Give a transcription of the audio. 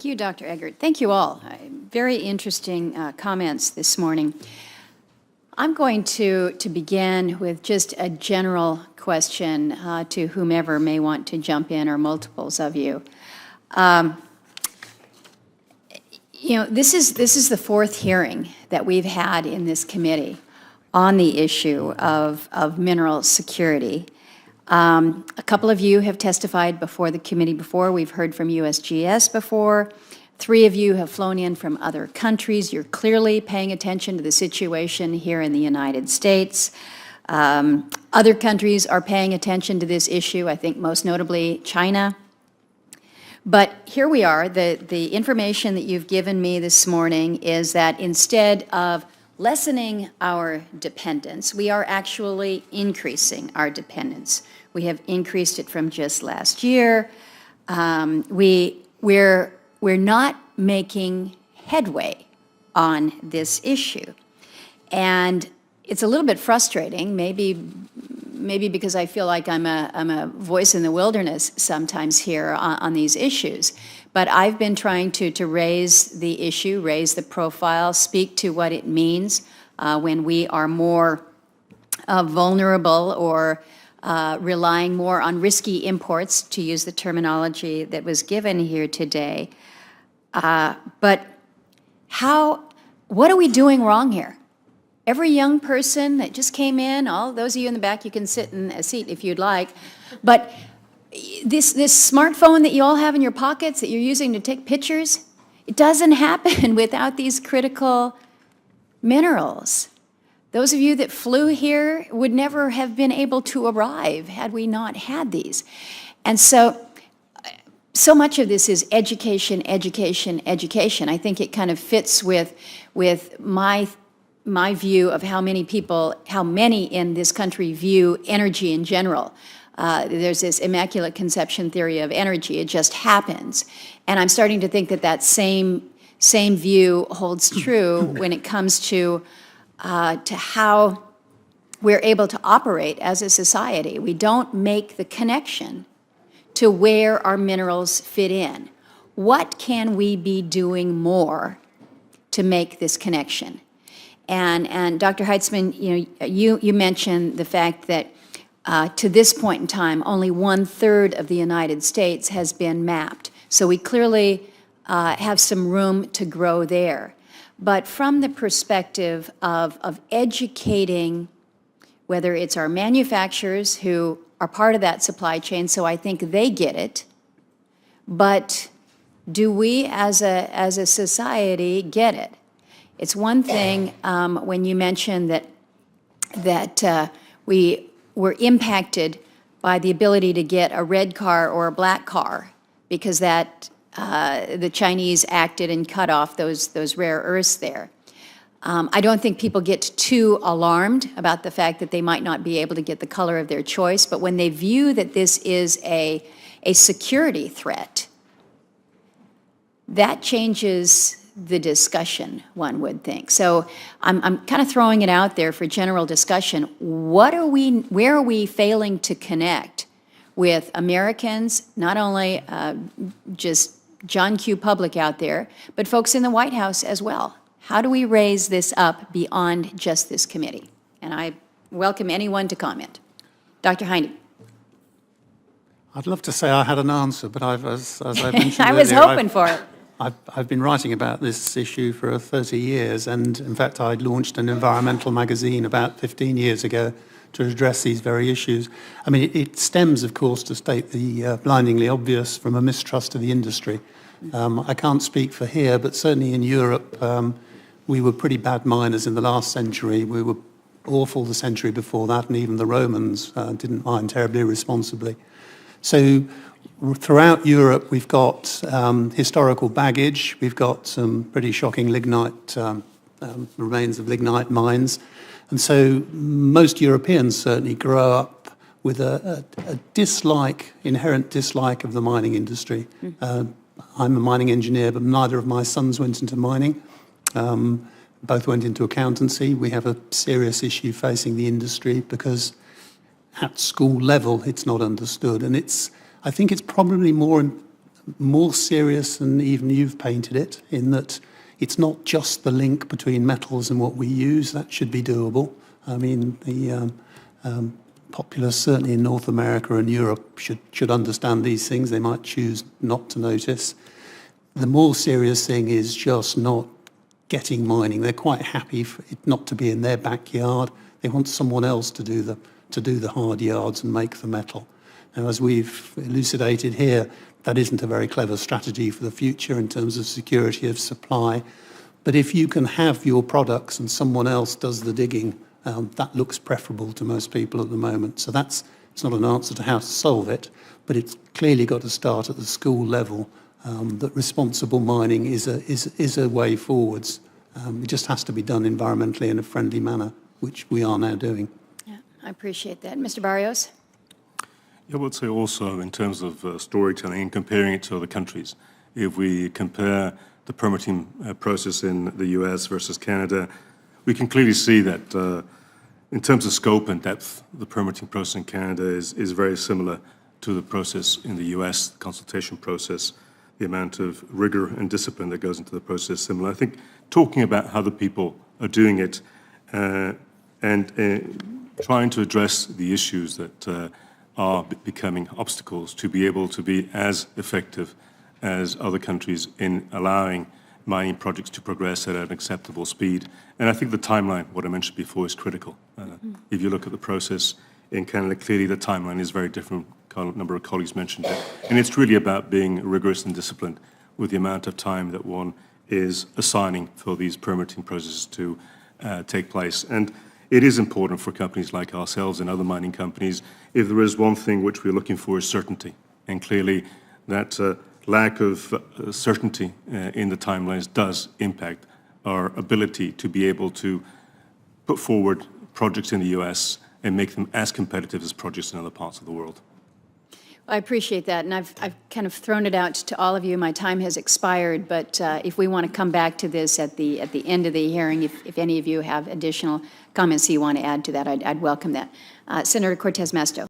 Thank you, Dr. Eggert. Thank you all. Very interesting comments this morning. I'm going to begin with just a general question to whomever may want to jump in, or multiples of you. This is the fourth hearing that we've had in this committee on the issue of mineral security. A couple of you have testified before the committee before. We've heard from USGS before. 3 of you have flown in from other countries. You're clearly paying attention to the situation here in the United States. Other countries are paying attention to this issue, I think most notably China. But here we are. The information that you've given me this morning is that instead of lessening our dependence, we are actually increasing our dependence. We have increased it from just last year. We're not making headway on this issue. And it's a little bit frustrating, maybe because I feel like I'm a voice in the wilderness sometimes here on these issues. But I've been trying to raise the issue, raise the profile, speak to what it means when we are more vulnerable or relying more on risky imports, to use the terminology that was given here today. But what are we doing wrong here? Every young person that just came in, all those of you in the back, you can sit in a seat if you'd like, but this smartphone that you all have in your pockets that you're using to take pictures, it doesn't happen without these critical minerals. Those of you that flew here would never have been able to arrive had we not had these. And so much of this is education, education, education. I think it kind of fits with my view of how many in this country view energy in general. There's this immaculate conception theory of energy. It just happens. And I'm starting to think that same view holds true when it comes to how we're able to operate as a society. We don't make the connection to where our minerals fit in. What can we be doing more to make this connection? And Dr. Heitzman, you mentioned the fact that to this point in time, only 1/3 of the United States has been mapped. So we clearly have some room to grow there. But from the perspective of educating, whether it's our manufacturers who are part of that supply chain, so I think they get it, but do we as a society get it? It's one thing when you mention that we were impacted by the ability to get a red car or a black car because the Chinese acted and cut off those rare earths there. I don't think people get too alarmed about the fact that they might not be able to get the color of their choice, but when they view that this is a security threat, that changes the discussion, one would think. So I'm kind of throwing it out there for general discussion. Where are we failing to connect with Americans, not only just John Q. Public out there, but folks in the White House as well? How do we raise this up beyond just this committee? And I welcome anyone to comment. Dr. Heine. I'd love to say I had an answer, but as I mentioned I was earlier, hoping for it. I've been writing about this issue for 30 years, and in fact I launched an environmental magazine about 15 years ago to address these very issues. I mean, it stems, of course, to state the blindingly obvious, from a mistrust of the industry. I can't speak for here, but certainly in Europe, we were pretty bad miners in the last century. We were awful the century before that, and even the Romans didn't mine terribly responsibly. So throughout Europe, we've got historical baggage. We've got some pretty shocking lignite, remains of lignite mines. And so most Europeans certainly grow up with a inherent dislike of the mining industry. I'm a mining engineer, but neither of my sons went into mining. Both went into accountancy. We have a serious issue facing the industry because at school level, it's not understood. And I think it's probably more more serious than even you've painted it, in that it's not just the link between metals and what we use. That should be doable. I mean, the populace, certainly in North America and Europe, should understand these things. They might choose not to notice. The more serious thing is just not getting mining. They're quite happy for it not to be in their backyard. They want someone else to do the hard yards and make the metal. Now, as we've elucidated here, that isn't a very clever strategy for the future in terms of security of supply. But if you can have your products and someone else does the digging, that looks preferable to most people at the moment. So it's not an answer to how to solve it, but it's clearly got to start at the school level, that responsible mining is a way forwards. It just has to be done environmentally in a friendly manner, which we are now doing. Yeah, I appreciate that. Mr. Barrios? I would say also in terms of storytelling and comparing it to other countries, if we compare the permitting process in the US versus Canada, we can clearly see that in terms of scope and depth, the permitting process in Canada is very similar to the process in the US, the consultation process. The amount of rigor and discipline that goes into the process is similar. I think talking about how the people are doing it and trying to address the issues that are becoming obstacles to be able to be as effective as other countries in allowing mining projects to progress at an acceptable speed. And I think the timeline, what I mentioned before, is critical. If you look at the process in Canada, clearly the timeline is very different. A number of colleagues mentioned it. And it's really about being rigorous and disciplined with the amount of time that one is assigning for these permitting processes to take place. And it is important for companies like ourselves and other mining companies. If there is one thing which we're looking for is certainty. And clearly that lack of certainty in the timelines does impact our ability to be able to put forward projects in the US and make them as competitive as projects in other parts of the world. I appreciate that, and I've kind of thrown it out to all of you. My time has expired, but if we want to come back to this at the end of the hearing, if any of you have additional comments you want to add to that, I'd welcome that. Senator Cortez Masto.